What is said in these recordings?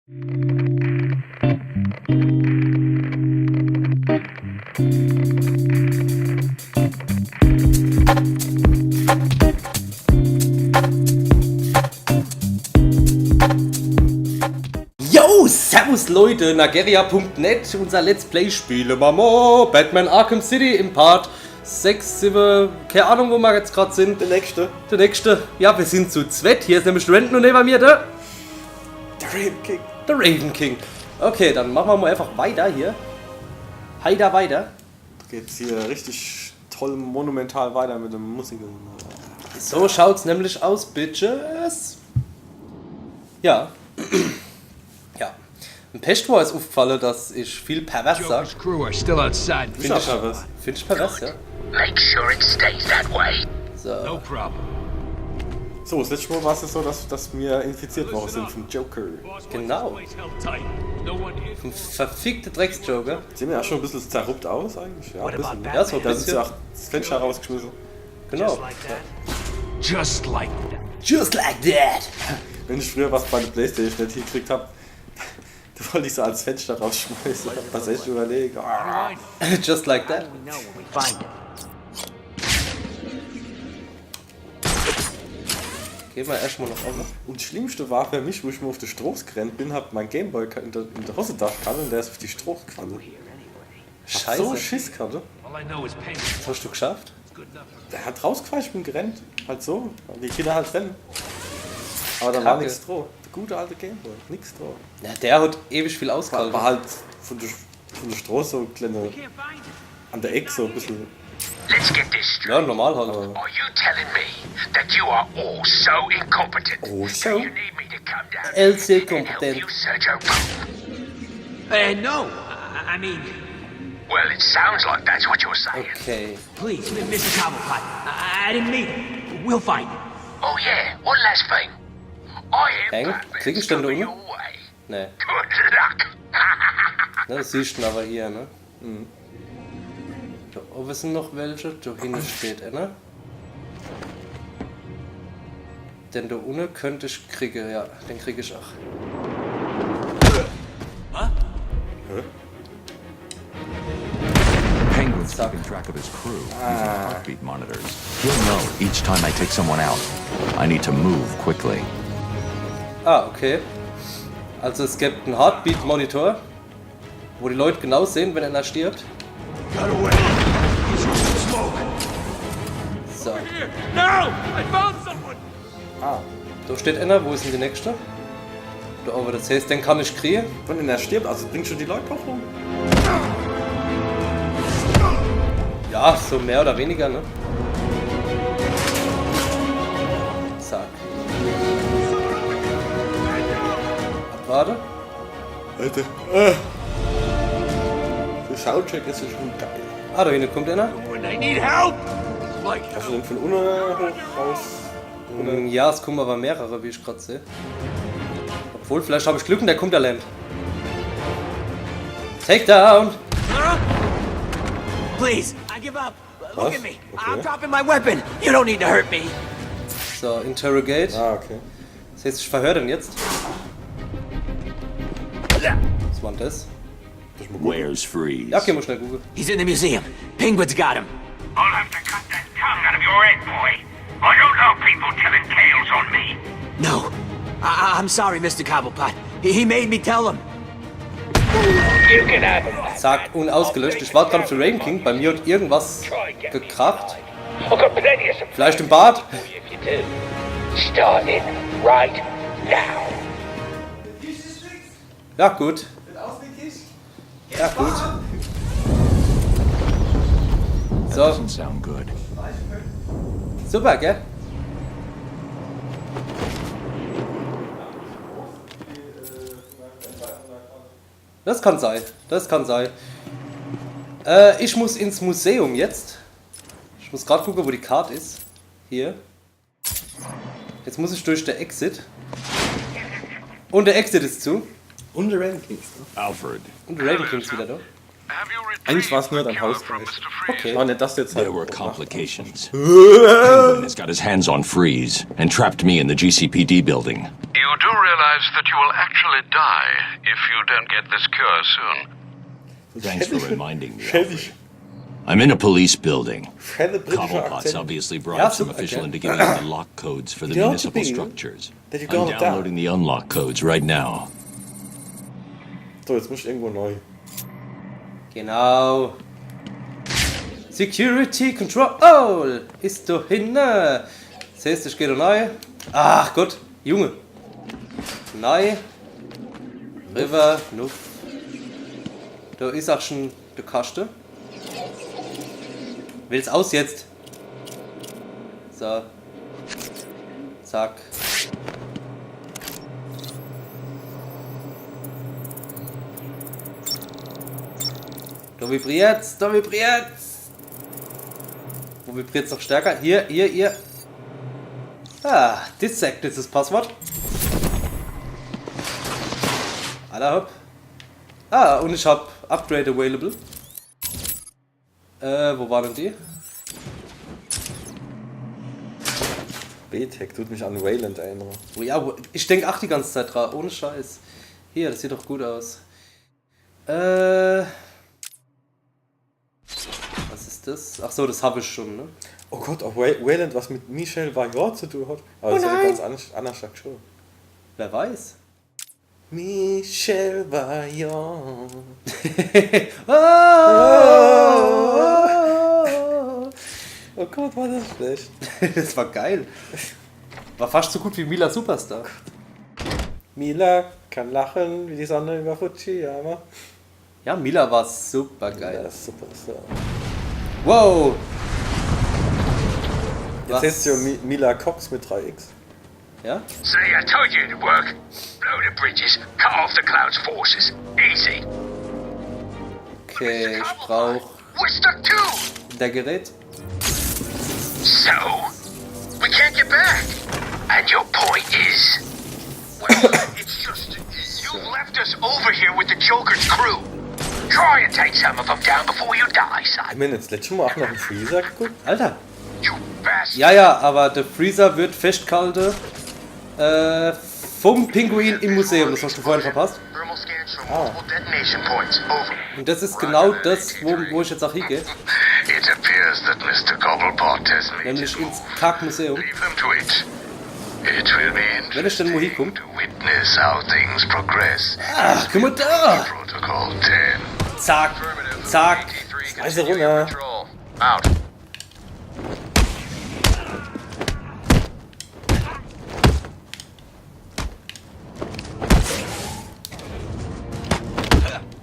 Yo, servus Leute, Nageria.net, unser Let's Play Spiele Mama, Batman Arkham City im Part 6, 7, keine Ahnung wo wir jetzt gerade sind. Der nächste. Ja, wir sind zu zweit, hier ist nämlich Renton und neben mir der Raven King. Der Raven King. Okay, dann machen wir mal einfach weiter hier. Heida weiter. Geht's hier richtig toll monumental weiter mit dem Musik. So schaut's nämlich aus, Bitches. Ja. Ja. Im Pechtor ist aufgefallen, dass ich viel pervers sag. Joker's crew are still outside. Finde ich pervers, ja. Make sure it stays that way. No So. problem. So, das letzte Mal war es so, dass wir infiziert worden sind vom Joker. Genau. Ein verfickter Drecksjoker. Sehen wir ja schon ein bisschen zerruppt aus eigentlich. Ja, ein bisschen. Ja, so ein Da ist bisschen. ja auch das Fenster rausgeschmissen. Genau. Just like that. Just like that. Wenn ich früher was bei der Playstation nicht hingekriegt habe, da wollte ich so als Fenster rausschmeißen. Ich hab das echt überlegt. Ah. Just like that. We know when we find it. Gehen wir erstmal noch auf. Und das Schlimmste war für mich, wo ich mal auf die Straße gerannt bin, hab mein Gameboy in der Hosentasche gehabt und der ist auf die Straße gefallen. Scheiße. So Schiss hatte. All I know is pain. Was hast du geschafft? Der hat rausgefahren, ich bin gerannt. Halt so. Wie Kinder halt rennen. Aber da war Kacke. nichts drauf. Der gute alte Gameboy. Nichts drauf. Ja, der hat ewig viel ausgehalten. War halt von der Straße so kleine. An der Ecke so ein bisschen. Let's get this straight. Ja, normal halt. Are you telling me that you are all so incompetent Oh, that so? you need me to come down LC and help competent. you search your room? No, I mean, Well, it sounds like that's what you're saying. Okay. please, Mr. Cobblepot. I didn't mean it. We'll find it. Oh yeah, one last thing. I Hang, hear Batman's krieg ich denn da coming unten? your way. Ne. Good luck. Ne, das siehst du aber hier, ne? Da oben sind noch welche, da hinten steht einer. Den da unten könnte ich kriegen, ja, den kriege ich auch. Penguin's keeping track of his crew using heartbeat monitors. He'll know each time I take someone out. I need to move quickly. Ah, okay. Also es gibt einen Heartbeat-Monitor, wo die Leute genau sehen, wenn einer stirbt. Got away. He's using smoke. So, Here. No! I found someone! da steht einer, wo ist denn die nächste? Da oben, das heißt, den kann ich kriegen. Wenn er stirbt, also bringt schon die Leute drauf rum. Ja, so mehr oder weniger, ne? Zack. Abwarte. Alter. Der Soundcheck ist ja schon geil. Ah, da hinten kommt einer. When I need help! Like, Hast du den von unten hoch raus? Ja, es kommen aber mehrere, wie ich gerade sehe. Obwohl, vielleicht habe ich Glück und der kommt allein. Takedown! please, I give up. Look Was? at me. Okay. I'm dropping my weapon. You don't need to hurt me. So, Interrogate. Ah, okay. Das heißt, ich verhöre den jetzt. Was war denn das? Where's Freeze? Ja, okay, muss schnell googeln. He's in the museum. Penguin's got him. I'll have to cut that tongue out of your head, boy. I don't know people telling tales on me. No. I'm sorry, Mr. Cobblepot. He made me tell him. You can have him. Zack, unausgelöscht. Ich warte gerade für Raven King. Bei mir hat irgendwas gekracht. I've got plenty of supplies Vielleicht im Bad? for you if you do. Starting right now. Ja, gut. Ja, gut. So, Doesn't sound good. super, gell? Das kann sein, das kann sein. Ich muss ins Museum jetzt. Ich muss gerade gucken, wo die Karte ist. Hier. Jetzt muss ich durch den Exit. Und der Exit ist zu. Und der Raven King. Alfred, Und der Raven King ist wieder da. Eigentlich war es nur dein Haus. Okay. Aber nicht, dass du jetzt halt. There were complications. Penguin has got his hands on Freeze and trapped me in the GCPD building. You do realize that you will actually die if you don't get this cure soon. Thanks for reminding me. Schädig. Alfred. I'm in a police building. Fette britische Cobblepot's Akzent. obviously Yeah, bribed some super, official okay. into giving him the lock codes for the You know what municipal you mean? structures. That you I'm go down. downloading the unlock codes right now. So, jetzt muss ich irgendwo neu. Genau. Security Control ist da hinten. Siehst du, ich gehe da rein. Ach Gott, Junge. Nein. River, Nuff. Da ist auch schon der Kasten. Wähl's aus jetzt. So. Zack. Da vibriert's, da vibriert's. Wo vibriert's noch stärker? Hier. Ah, Dissect ist das Passwort. Alla hopp. Ah, und ich hab Upgrade available. Wo war denn die? B-Tech tut mich an Wayland erinnern. Oh ja, ich denke auch die ganze Zeit dran, ohne Scheiß. Hier, das sieht doch gut aus. Was ist das? Ach so, das habe ich schon, ne? Oh Gott, auch Wayland, was mit Michel Vaillant zu tun hat. Aber das ist ja eine ganz andere Show. Wer weiß? Michel Vaillant. Oh Gott, war das schlecht. Das war geil. War fast so gut wie Mila Superstar. Mila kann lachen wie die Sonne über Fujiyama. Ja, Mila war super Ja, geil. das ist super. So. Wow! Jetzt heißt ja Mila Cox mit 3x. Ja? See, I told you it'd work. Blow the bridges, cut off the Cloud's forces. Easy. Okay, ich brauch We're stuck too. der Gerät. So, we can't get back. And your point is? Well, it's just, you left us over here with the Joker's crew. Try and take some of them down before you die, son. Haben wir jetzt letztes Mal auch noch einen Freezer geguckt? Alter! You bastard. Ja, aber der Freezer wird festgehalten vom Pinguin im Museum. Das hast du vorhin verpasst. Thermal scans from multiple detonation points. Over. Und das ist genau das, wo ich jetzt auch hingehe. It appears that Mr. Cobblepot has made Nämlich his ins move. Kackmuseum. Leave them to it. It will be Wenn ich denn wo interesting hinkomme. to witness how things progress. Ach, guck mal da! Protocol 10. Zack, zack. Also runter. Out.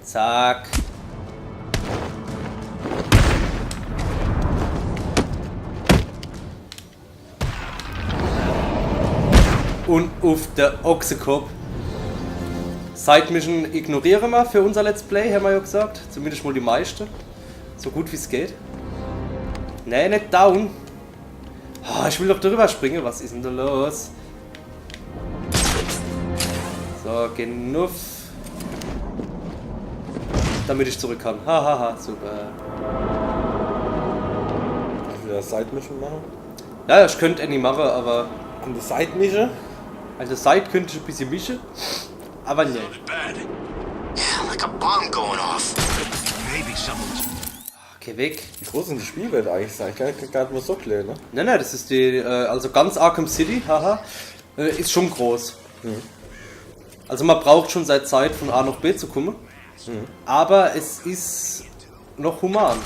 Zack. Und auf der Ochsekopf. Side Mission ignorieren wir für unser Let's Play, haben wir ja gesagt. Zumindest mal die meiste. So gut wie es geht. Nee, nicht down. Oh, ich will doch darüber springen. Was ist denn da los? So, genug. Damit ich zurück kann. Hahaha, super. Ich will das Side-Mission machen. Ja, ich könnte Annie machen, aber. Und das Side-Mission? Also Side könnte ich ein bisschen mischen. Aber nee. Bad. Yeah, like a bomb going off. Maybe someone's. Okay, weg. Wie groß sind die Spielwelt eigentlich? Ich gar nicht mal so klein, ne? Nein, das ist die. Also ganz Arkham City, haha. Ist schon groß. Also man braucht schon seit Zeit von A nach B zu kommen. Aber es ist noch human.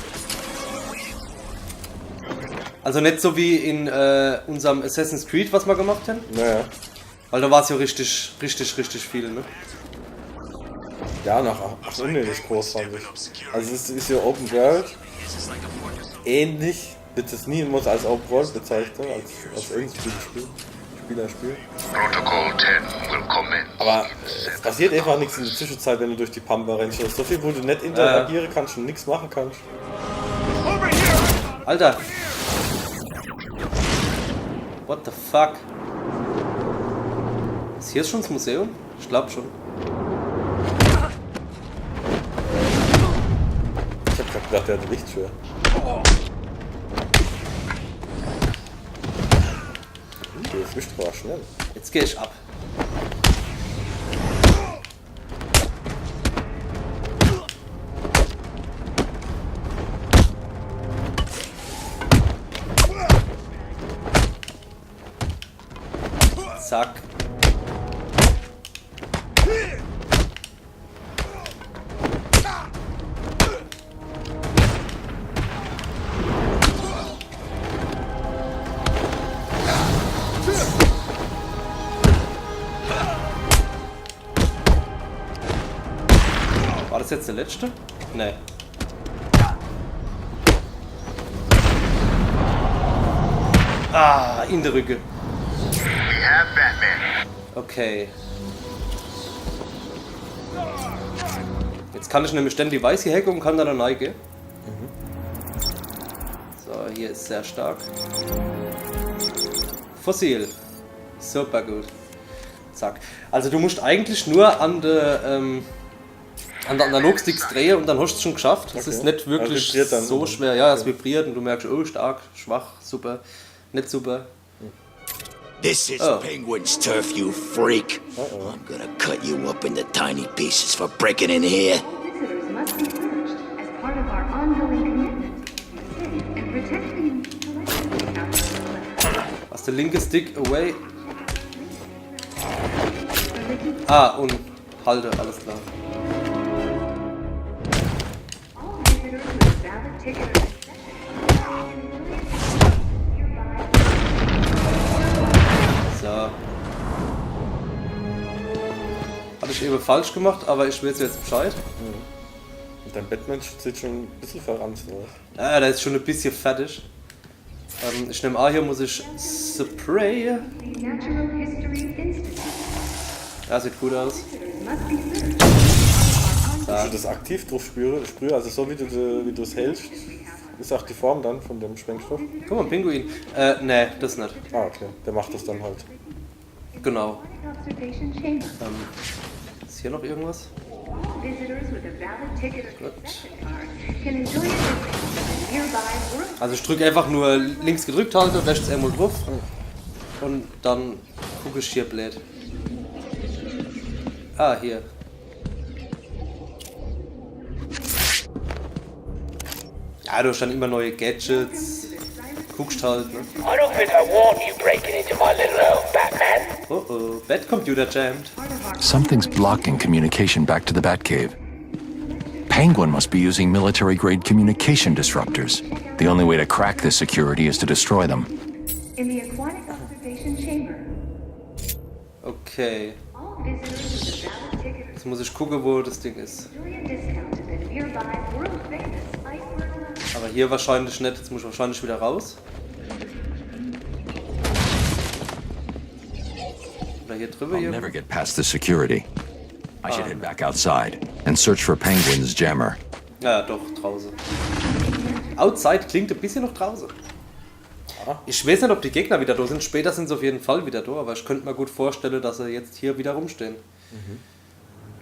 Also nicht so wie in unserem Assassin's Creed, was wir gemacht haben. Naja. Weil da war es ja richtig viel, ne? Ja, nach unnötig groß fand ich. Also es ist ja Open World. Ähnlich wird es niemals als Open World bezeichnet, als irgendein Spielerspiel. Protocol 10 will commence. Aber es passiert einfach nichts in der Zwischenzeit, wenn du durch die Pampa rennst. So viel, wo du nicht interagieren kannst und nichts machen kannst. Alter! What the fuck? Ist hier schon das Museum? Ich glaube schon. Ich dachte, er hatte Lichtschwert. Der Flüchter war schnell. Jetzt gehe ich ab. Zack. War das jetzt der letzte? Nee. Ah, in der Rücke. We have Batman. Okay. Jetzt kann ich nämlich dann die weiße Hecke und kann dann eine Neige. So, hier ist sehr stark. Fossil. Super gut. Zack. Also du musst eigentlich nur an der Analogsticks drehen und dann hast du es schon geschafft. Das ist nicht wirklich vibriert dann so schwer. Ja, es vibriert und du merkst, oh, stark, schwach, super, nicht super. This is Oh. Penguin's turf, you freak. I'm gonna cut you up into tiny pieces for breaking in here. Visitors must be searched as part of our ongoing commitment to save and protect the unique collections we have. Was der linke Stick away. Ah, und halte, alles klar. All visitors with a valid ticket or So. Hatte ich eben falsch gemacht, aber ich weiß jetzt Bescheid. Und dein Batman sieht schon ein bisschen verranzt aus. Ja, der ist schon ein bisschen fertig. Ich nehme an, hier muss ich Spray. the Natural History Institute. Ja, sieht gut aus. Visitors must be searched as part of our Wenn ich das aktiv drauf sprühe, also so wie du es hältst, ist auch die Form dann von dem Sprengstoff. Guck mal, ein Pinguin. Nee, das nicht. Ah, okay. Der macht das dann halt. Genau. observation chamber. Ist hier noch irgendwas? Visitors with a valid ticket or concession card can enjoy a visit to the nearby world. Also ich drücke einfach nur links gedrückt halte, rechts einmal drauf. Und dann gucke ich hier blöd. Ah, hier. Ja, du hast dann immer neue Gadgets. Guckst halt, ne? I don't think I want you breaking into my little home, Batman. Oh oh, Batcomputer jammed. Something's blocking communication back to the Batcave. Penguin must be using military-grade communication disruptors. The only way to crack this security is to destroy them. In the aquatic observation chamber, Okay. all visitors with a valid ticket Jetzt muss ich gucken, wo das Ding ist. enjoy a discount to the nearby world-famous Iceberg Lounge. Aber hier wahrscheinlich nicht. Jetzt muss ich wahrscheinlich wieder raus. Oder hier drüber I'll hier. never get past the security. I should head back outside and search for Penguin's jammer. Ja, doch, draußen. Outside klingt ein bisschen noch draußen. Ich weiß nicht, ob die Gegner wieder da sind. Später sind sie auf jeden Fall wieder da, aber ich könnte mir gut vorstellen, dass sie jetzt hier wieder rumstehen.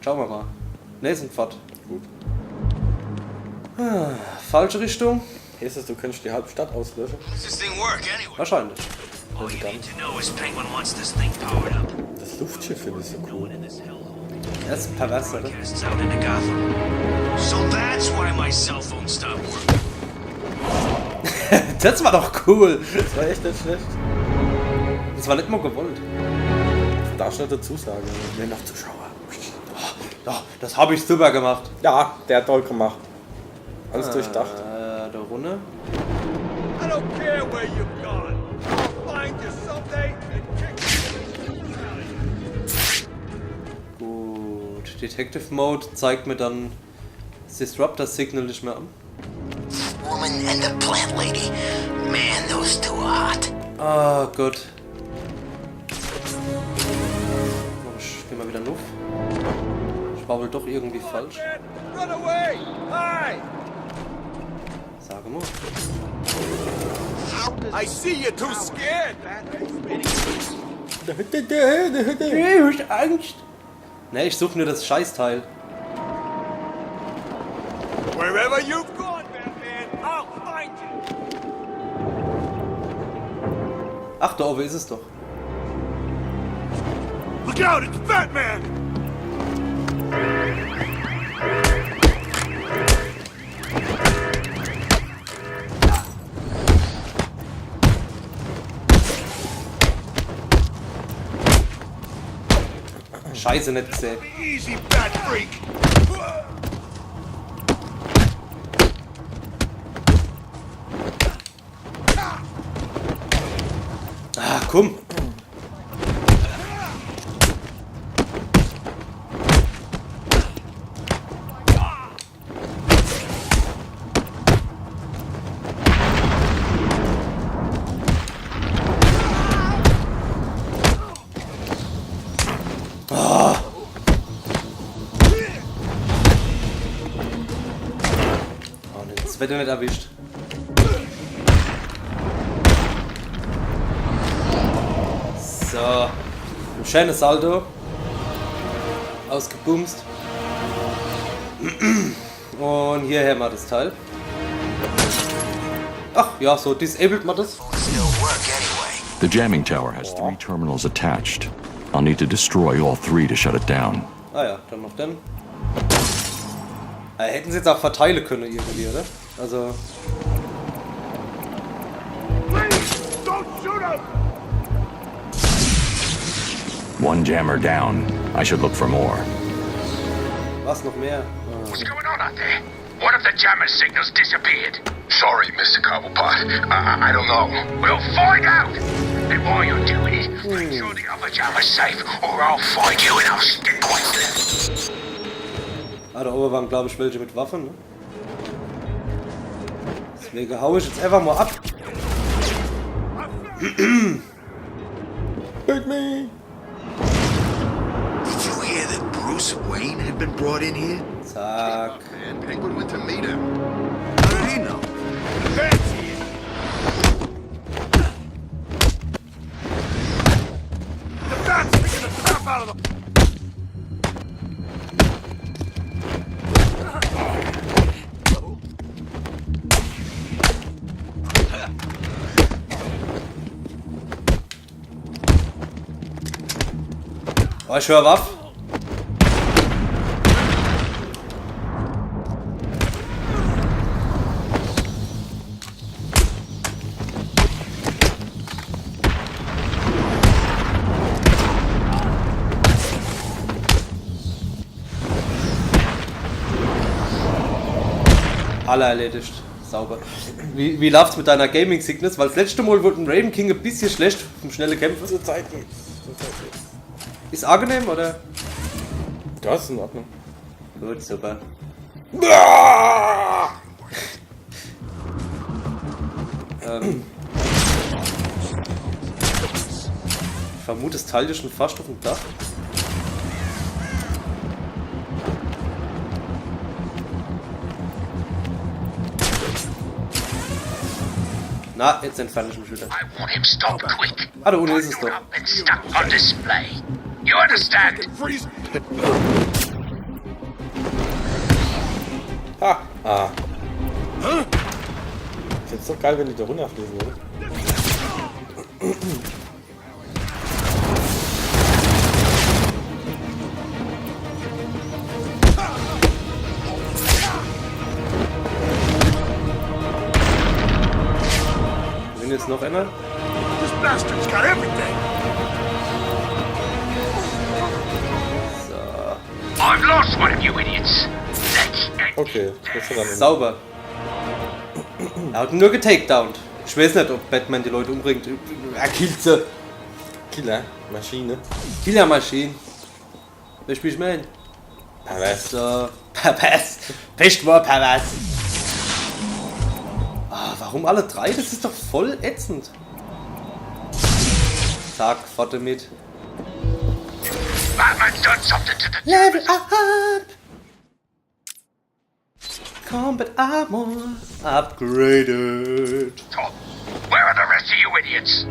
Schauen wir mal. Ne, sind fort. Gut. Falsche Richtung? Heißt das, du könntest die halbe Stadt auslöschen? Does this thing work anyway? Wahrscheinlich. All you need to know is Penguin wants this thing powered up. Das Luftschiff finde ich so cool. In this hellhole Er ist pervers, oder? casts out into Gotham. So that's why my cell phone stopped working. Das war doch cool. Das war echt nicht schlecht. Das war nicht mal gewollt. Du darfst nicht dazu sagen. Mehr noch Zuschauer. Doch, das habe ich super gemacht. Ja, der hat toll gemacht. Alles durchdacht. Da runter. I don't care where you've gone. I'll find you someday and kick you. Gut. Detective Mode zeigt mir dann das Disruptor Signal nicht mehr an. Woman and the plant lady. Man, those two are hot. Ah Gott. Oh, ich geh mal wieder Luft. Ich war wohl doch irgendwie falsch. Run away! Hi! Sage mal. I see you're too scared. Ich hab Angst. Ne, ich suche nur das Scheißteil. Wherever you've gone, man. Ach, da oben ist es doch. Look out, it's Batman! Scheiße, nicht gesehen. Easy, Bat Freak! Ah, komm. Das wird ja nicht erwischt. So. Ein schönes Saldo. Ausgebumst. Und hierher mal das Teil. Ach ja, so disabled man das. The jamming tower has 3 terminals attached. I'll need to destroy all 3 to shut it down. Ah ja, dann noch den. Hätten sie jetzt auch verteilen können irgendwie, oder? Also. Please, don't shoot him! 1 jammer down. I should look for more. Was noch mehr? What's going on out there? One of the jammer signals disappeared. Sorry, Mr. Cobblepot. I don't know. We'll find out! And while you're doing it, make sure the other jammer's safe, or I'll find you and I'll stick with them. Ah, da oben waren, glaube ich, welche mit Waffen, ne? Deswegen hau ich jetzt einfach mal ab. Hurt me! Did you hear that Bruce Wayne had been brought in here? Zack. Man, Penguin went to meet him. How did he know? That's it! The Bat's sticking the crap out of the... Oh, ich höre Waff. Alle erledigt. Sauber. Wie läuft's mit deiner Gaming Sickness? Weil das letzte Mal wurde ein Raven King ein bisschen schlecht vom schnelle Kämpfen. Zur Zeit geht's. Ist angenehm oder? Das ist in Ordnung. Gut, super. Ich vermute, das Teil ist schon fast auf dem Dach. Na, jetzt entferne ich mich wieder. I want him stopped quick. Ah, da unten ist es doch. Up and stuck on display. You understand? Freeze! Ha! Ah. Ich find's doch geil, wenn die da runterfliegen, oder? Wenn jetzt noch einer. This bastard's got everything! I've lost one of you idiots. Let's end Okay, das ist dann Sauber. Er hat ihn nur getakedownt. Ich weiß nicht, ob Batman die Leute umbringt. Er killt sie. Killer, Maschine. Killermaschine. Wer spielt mein? Pervers. So. Pervers. Pest war pervers. Ah, warum alle drei? Das ist doch voll ätzend. Zack, fort damit. Batman's done something to the Level up! Combat Armor upgraded. top. Where are the rest of you idiots?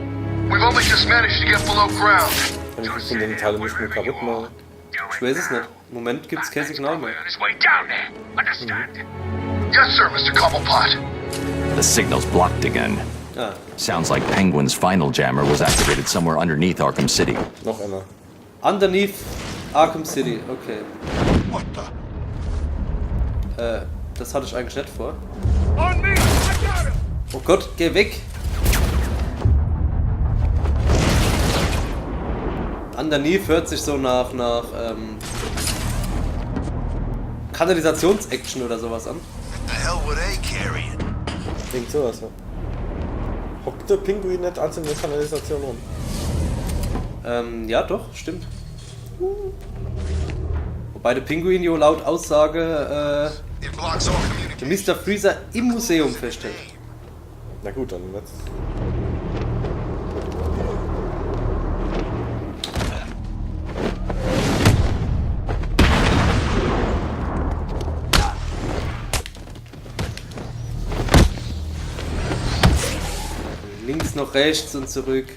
We've only just managed to get below ground. Kann ich mich von den Teilen nicht mehr kaputt machen? Ich weiß es nicht. Im Moment gibt's kein Signal mehr. On his way down there. Understand? Yes, sir, Mr. Cobblepot. The signal's blocked again. Ah. Sounds like Penguin's final jammer was activated somewhere underneath Arkham City. Noch einer. Underneath Arkham City, okay. What the? Das hatte ich eigentlich nicht vor. On me! I got him! Oh Gott, geh weg! Underneath hört sich so nach Kanalisations-Action oder sowas an. The hell were they carrying? Klingt sowas, ja. Hockt der Pinguin nicht als in der Kanalisation rum? Ja doch, stimmt. Wobei der Pinguin jo laut Aussage It blocks all der communication. Mr. Freezer im Museum festhält. Na gut, dann jetzt. Links noch rechts und zurück.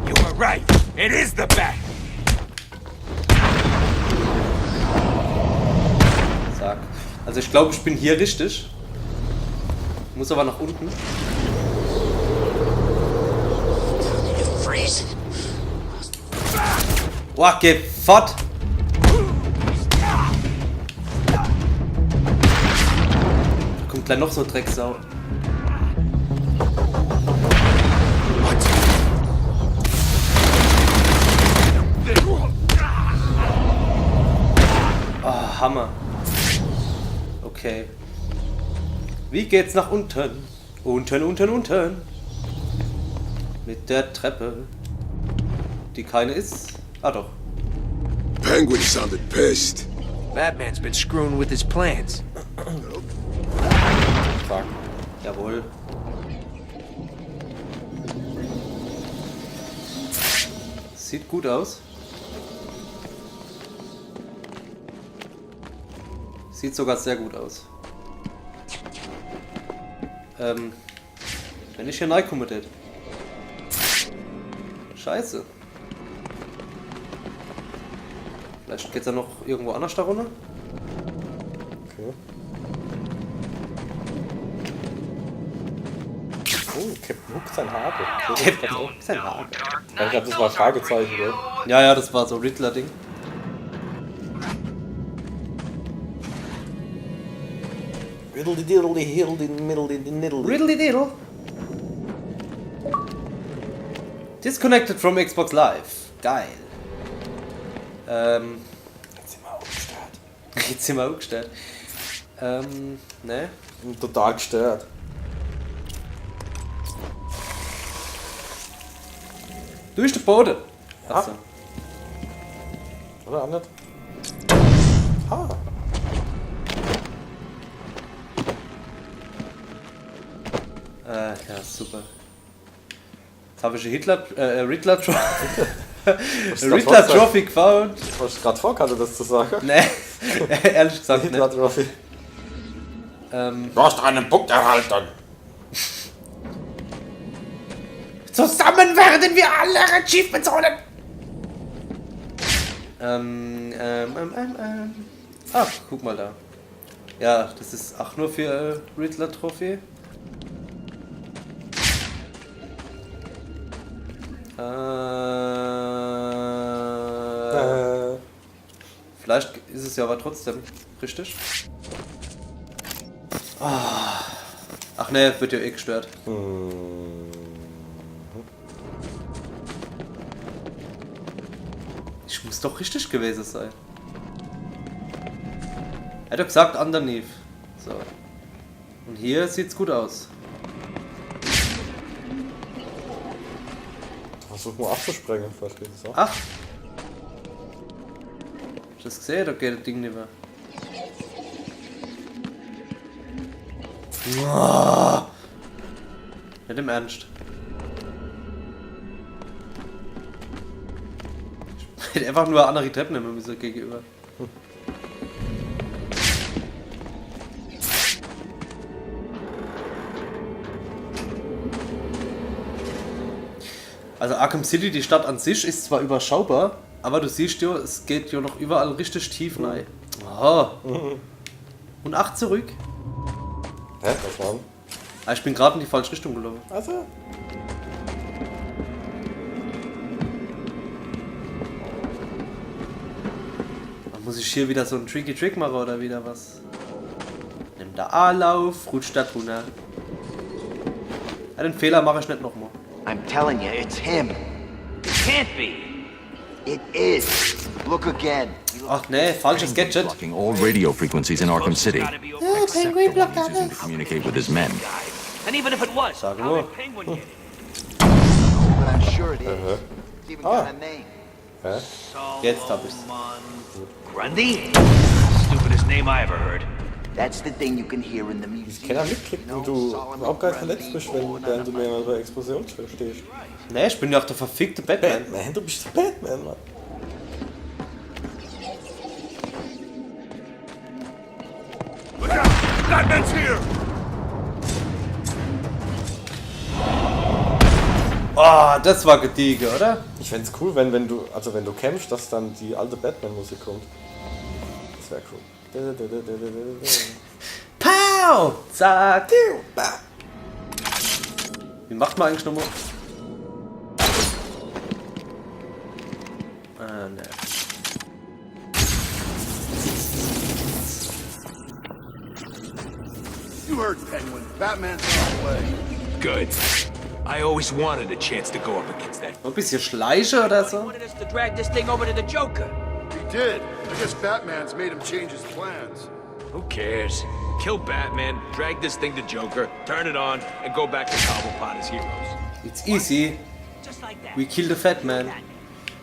You were right. It is the bat. Sag. Also ich glaube, ich bin hier richtig. Muss aber nach unten. You freeze. Boah, geh fort! Da kommt gleich noch so eine Drecksau. Oh, Hammer. Okay. Wie geht's nach unten? Unten. Mit der Treppe. Die keine ist. Ah doch. Penguin sounded pissed. Batman's been screwing with his plans. Fuck. Jawohl. Sieht gut aus. Sieht sogar sehr gut aus. Wenn ich hier reinkomme, das. Scheiße. Vielleicht geht's ja noch irgendwo anders da runter. Okay. Oh, Captain Hook sein Hage. Captain Hook sein Hage. Ich glaube, das war Fragezeichen, gell? Ja, das war so Riddler-Ding. Riddly-diddle. Disconnected from Xbox Live. Geil. Jetzt sind wir auch gestört. Ne? Total gestört. Durch den Boden. Achso. Oder anders? Ah. Ja, super. Jetzt habe ich einen Riddler Trophy gefound. Hast du gerade vor, kannst du das zu sagen? Ne, ehrlich gesagt Hitler nicht. Trophy. Du hast einen Punkt erhalten. Zusammen werden wir alle Achievements holen! Ach, guck mal da. Ja, das ist auch nur für Riddler Trophy. Vielleicht ist es ja aber trotzdem richtig. Ach ne, wird ja eh gestört. Ich muss doch richtig gewesen sein. Er hat doch gesagt underneath. So. Und hier sieht's gut aus. Versuch mal abzusprengen, vielleicht geht es auch. Ach! Hast du das gesehen? Da geht das Ding nicht mehr. Oh. Nicht im Ernst. Ich hätte einfach nur andere Treppen nehmen müssen gegenüber. Also Arkham City, die Stadt an sich, ist zwar überschaubar, aber du siehst ja, es geht ja noch überall richtig tief rein. Oh. Und 8 zurück. Hä? Was war denn? Ah, ich bin gerade in die falsche Richtung gelaufen. Also. Muss ich hier wieder so einen Tricky Trick machen oder wieder was? Nimm da A-Lauf, rutscht da drunter. Ja, den Fehler mache ich nicht nochmal. I'm telling you, it's him. It can't be. It is. Look again. Ach nee, falsches Gadget. Blocking all radio frequencies in Arkham City. Gotta be over Except the ones he's using to communicate with his men. And even if it was, Sag how nur. did Penguin get it? But I'm sure it is. It's even got a name. Hä? Jetzt hab ich's. Grundy? Stupidest name I ever heard. That's the thing you can hear in the music. Keiner mitkriegt, wie du überhaupt gar nicht verletzt bist, während du mir mal bei Explosion stehst. Nee, ich bin ja auch der verfickte Batman. Batman, du bist der Batman, Mann. Look out! Batman's here! Oh, das war gediege, oder? Ich fänd's cool, wenn du kämpfst, dass dann die alte Batman-Musik kommt. Das wäre cool. Pow! Zack! Wie macht man eigentlich nochmal? Ah, ne. You heard Penguin. Batman's on the way. Good. I always wanted a chance to go up against that. Ein bisschen Schleiche oder so? Wanted us to drag this thing over to the Joker. He did. I guess Batman's made him change his plans. Who cares? Kill Batman, drag this thing to Joker, turn it on, and go back to Cobblepot as heroes. It's easy. Just like that. We kill the fat man.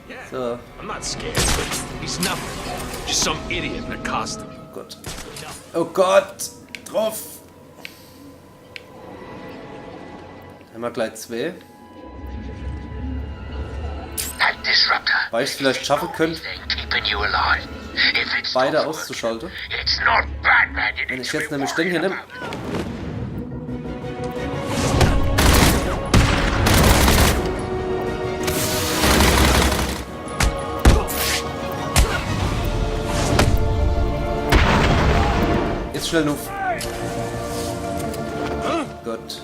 Yeah, So, I'm not scared, but he's nothing. Just some idiot in a costume. oh Gott. Oh Gott! Drauf! Haben wir gleich 2. That disruptor. Weil ich es vielleicht schaffen könnte, Thing keeping you alive. If it's beide not auszuschalten. working, it's not Batman you Wenn need ich to be jetzt nämlich den hier worried nehme. about. Jetzt schnell Nuff. Gott.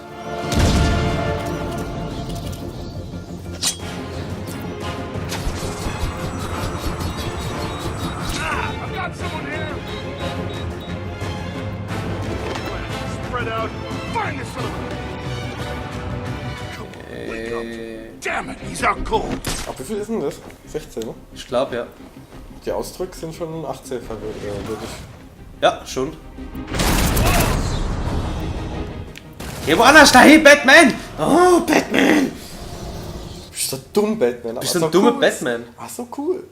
I've got someone here! Spread out. Find this son of a... Damn it, he's out cold. Ab wie viel ist denn das? 16, ne? Ich glaube ja. Die Ausdrücke sind schon 18 würdig. Ja, schon. Geh woanders dahin, Batman! Oh, Batman! Bist du dumm, Batman? Bist du ein dummer Batman? Ach so cool.